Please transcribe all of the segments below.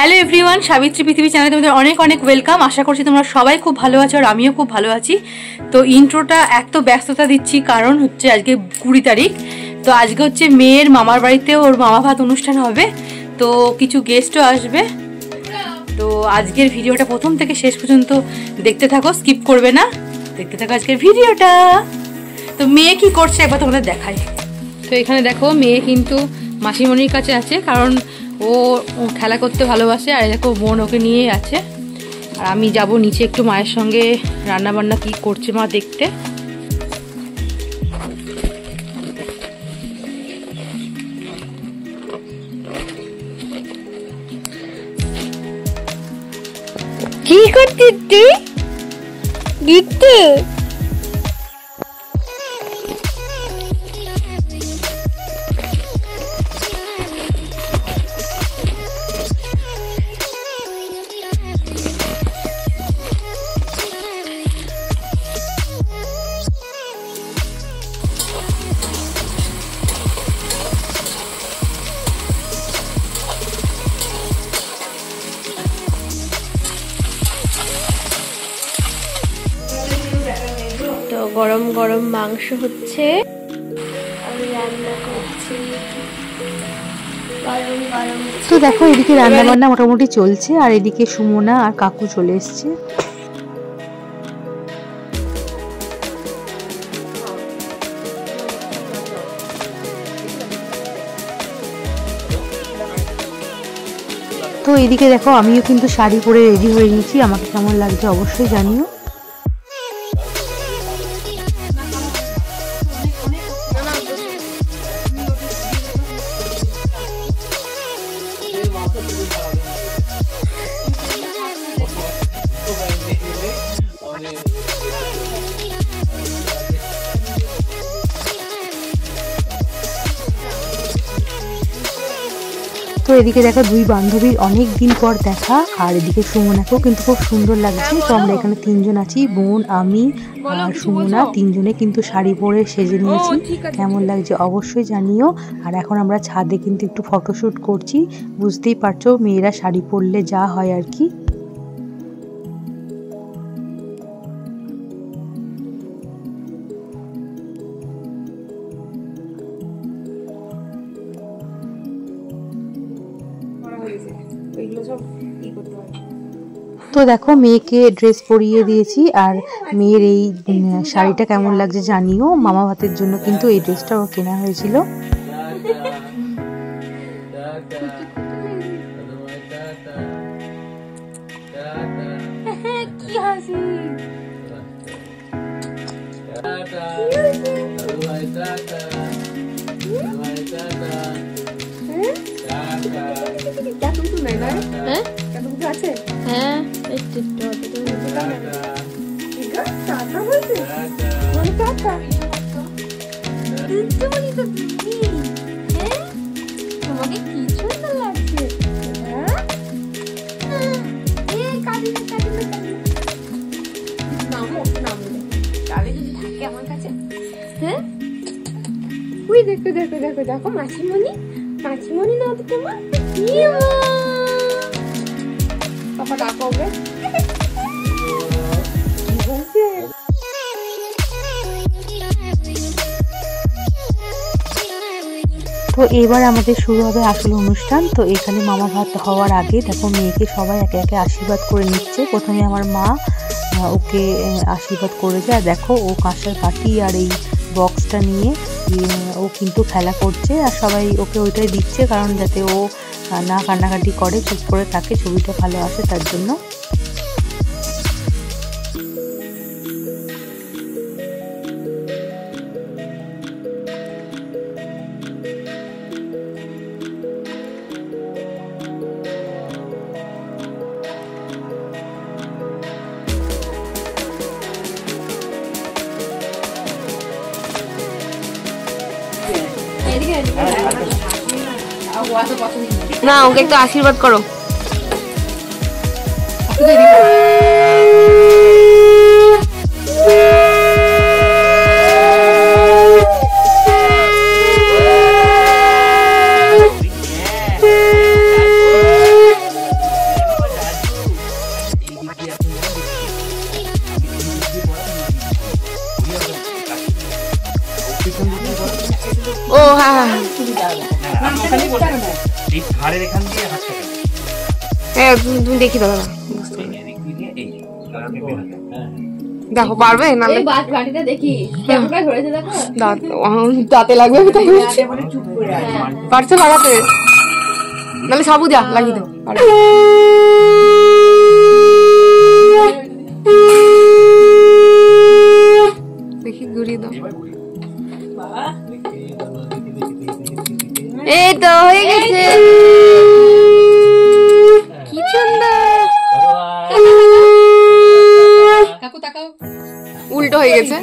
Hello everyone, Savitri পৃথিবী চ্যানেলে তোমাদের অনেক অনেক ওয়েলকাম। আশা করছি তোমরা সবাই খুব ভালো আছো আর আমিও খুব ভালো আছি। তো ইন্ট্রোটা এত ব্যস্ততা দিচ্ছি কারণ হচ্ছে আজকে 20 তারিখ। তো আজকে হচ্ছে মেয়ের মামার বাড়িতে ওর মামা ভাত অনুষ্ঠান হবে, তো কিছু গেস্টও আসবে। তো আজকের ভিডিওটা প্রথম থেকে শেষ পর্যন্ত দেখতে থাকো, স্কিপ করবে না, দেখতে থাকো আজকের ভিডিওটা। তো মেয়ে কি করছে একবার তোমাদের দেখাই। তো এখানে দেখো মেয়ে কিন্তু মাসিমণির কাছে আছে, কারণ ও খেলা করতে ভালোবাসে। আর দেখো বোন ওকে নিয়ে আছে, আর আমি যাব নিচে একটু মায়ের সঙ্গে রান্না বান্না কি করছে মা দেখতে। কি করছিস তুই? দিতে গরম গরম মাংস হচ্ছে, আমি রান্না করছি গরম গরম। তো দেখো এদিকে রান্না বান্না মোটামুটি চলছে, আর এদিকে সুমনা আর কাকু চলে এসছে। তো এদিকে দেখো আমিও কিন্তু শাড়ি পরে রেডি হয়ে নিয়েছি, আমাকে কেমন লাগছে অবশ্যই জানিও। তো এদিকে দেখো দুই বান্ধবীর অনেক দিন পর দেখা, আর এদিকে সুমনাকেও কিন্তু খুব সুন্দর লাগছে। তো আমরা এখানে তিনজন আছি, বোন, আমি আর সুমনা, তিনজনে কিন্তু শাড়ি পরে সেজে নিয়েছি। কেমন লাগছে অবশ্যই জানিও। আর এখন আমরা ছাদে কিন্তু একটু ফটোশুট করছি। বুঝতেই পারছো মেয়েরা শাড়ি পরলে যা হয় আর কি। তো দেখো মেয়েকে ড্রেস পরিয়ে দিয়েছি, আর মেয়ের এই শাড়িটা কেমন লাগছে জানিও। মামা ভাতের জন্য কিন্তু এই ড্রেসটা ওর কেনা হয়েছিল। কি হাসি! তোমাকে কি সুন্দর লাগছে। দেখো দেখো দেখো দেখো মাসিমণি, মাসিমণি না তো তোমার পাপা ডাকো ওকে। তো এবার আমাদের শুরু হবে আসল অনুষ্ঠান। তো এখানে মামা ভাত হওয়ার আগে দেখো মেয়েকে সবাই একে একে আশীর্বাদ করে নিচ্ছে। প্রথমে আমার মা ওকে আশীর্বাদ করেছে, আর দেখো ও কাঁসার বাটি আর এই বক্সটা নিয়ে ও কিন্তু খেলা করছে, আর সবাই ওকে ওইটাই দিচ্ছে, কারণ যাতে ও না কান্নাকাটি করে, চুপ করে থাকে, ছবিটা ভালো আসে তার জন্য। না ওকে একটু আশীর্বাদ করো। হ্যাঁ হ্যাঁ তুমি দেখি দাদা দেখো পারবে না দাঁতে লাগবে পারছো লাগাতে নাহলে সাবু যা লাগিয়ে দাও দেখি ঘুরিয়ে দাও এই তো হয়ে গেছে কি সুন্দর উল্টো হয়ে গেছে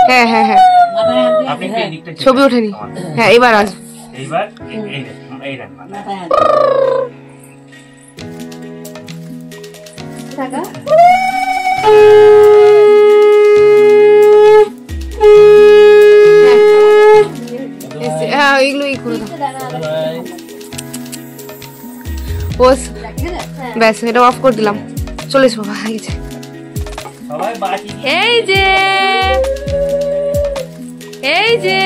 হ্যাঁ হ্যাঁ হ্যাঁ ছবি ওঠেনি হ্যাঁ এবার আস হ্যাঁ এগুলোই করে দাও ব্যাস এটা অফ করে দিলাম চলে এসো বাবা হয়ে গেছে এই যে এই যে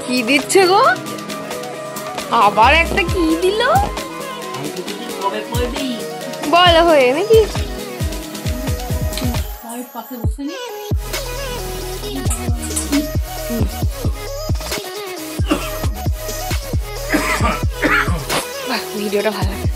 কি দিচ্ছে গো আবার একটা কি দিল বলো হয়ে নাকি ভিডিওটা ভালো লাগে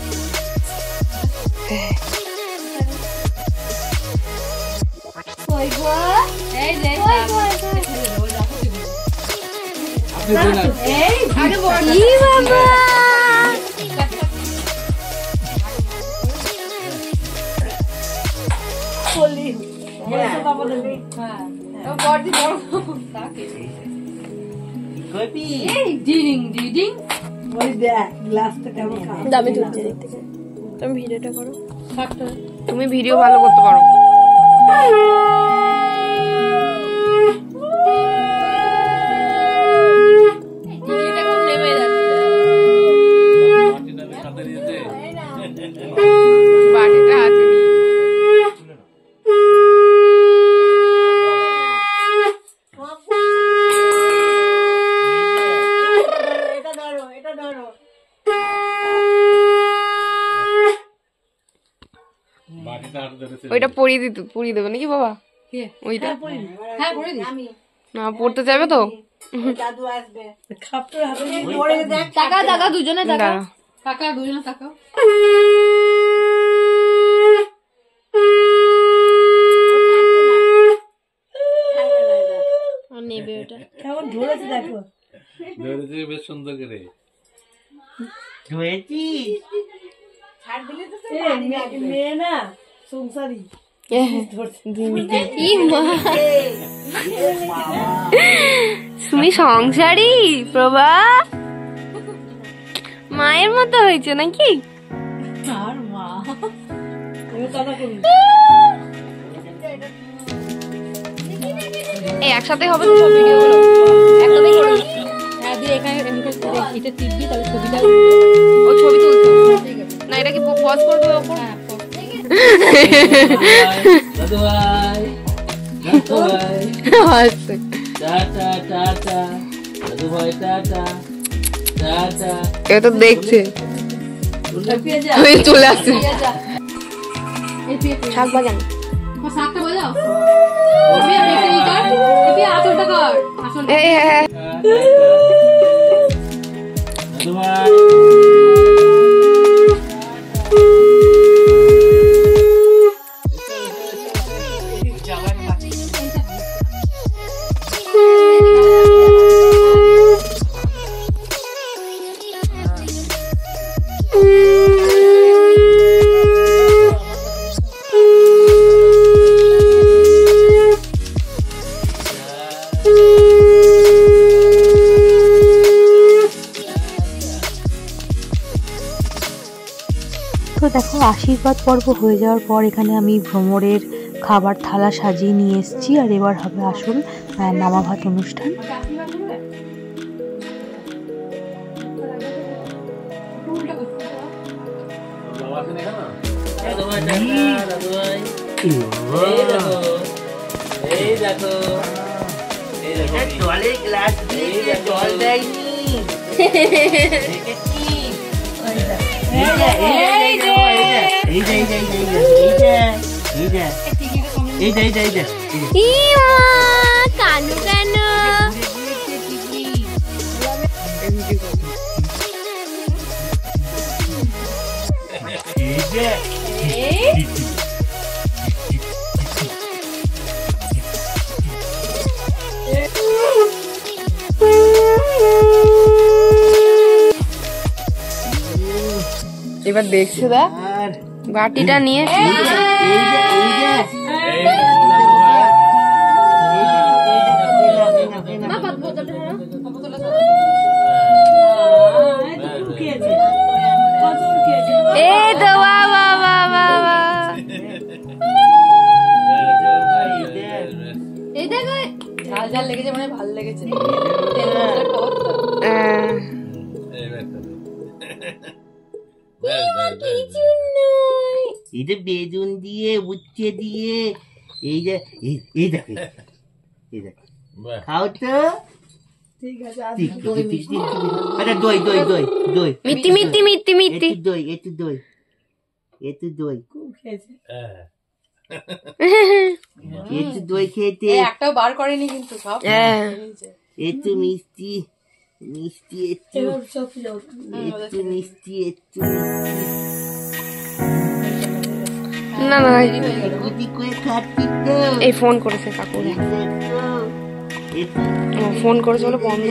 তুমি ভিডিও ভালো করতে পারো বাটিটা হাতে ওইটা পরিয়ে দেবে নাকি বাবা ওইটা না পড়তে যাবে তো দুজনে নেবে ওটা কেমন ধরেছে দেখো ধরেছে বেশ সুন্দর করে ধরেছি ছাড় দিলে তো মেয়ে না সংসারী তুমি সংসারী প্রভা মায়ের মতো হয়েছে নাকি একসাথে হবে সব ভিডিওগুলো একসাথে করে এখানে এটা টিপবি তাহলে ছবিটা ও ছবি তুলছো না এটা কি পজ করে দেবো ওপর দাদু ভাই টাটা টাটা দাদু ভাই টাটা টাটা এ তো দেখছে চলে আসছে শাক বাজান শাকটা বাজাও আসলটা কর তো দেখো আশীর্বাদ পর্ব হয়ে যাওয়ার পর এখানে আমি ভ্রমরের খাবার থালা সাজিয়ে নিয়ে এসেছি আর এবার হবে আসল নামা ভাত অনুষ্ঠান। কানু কানু এবার দেখছো দা বাটিটা নিয়ে ঝাল ঝাল লেগেছে মানে ভালো লেগেছে। এটা বেগুন দিয়ে উচ্ছে দিয়ে এই যে এই দেখো খাও তো ঠিক আছে। আচ্ছা দই দই দই দই মিষ্টি মিষ্টি মিষ্টি মিষ্টি দই একটু দই একটু দই খুব খেয়েছে একটু দই খেতে একটাও বার করেনি কিন্তু সব একটু মিষ্টি মিষ্টি একটু একটু মিষ্টি একটু না না গুটি করে খাচ্ছি তো। এই ফোন করেছে কাকু ফোন করেছে বলে বন্ধ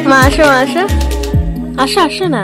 মা আসো আসো আসো আসো না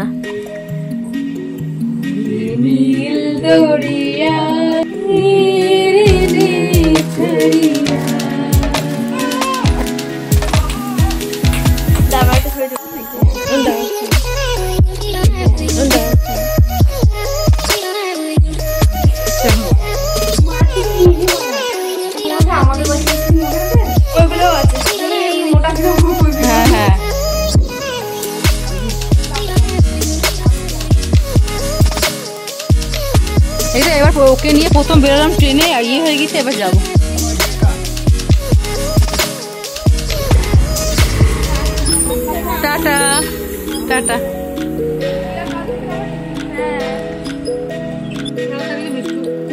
এবার ওকে নিয়ে প্রথম বেরোলাম ট্রেনে আর ইয়ে হয়ে গেছে, এবার যাবো। Tata tata.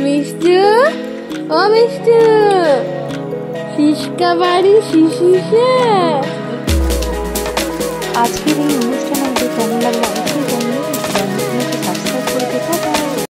মিষ্টু ও মিষ্টু শিশকা বাড়ি শিশিসে। আজকের এই অনুষ্ঠান আমাদের কেমন লাগলো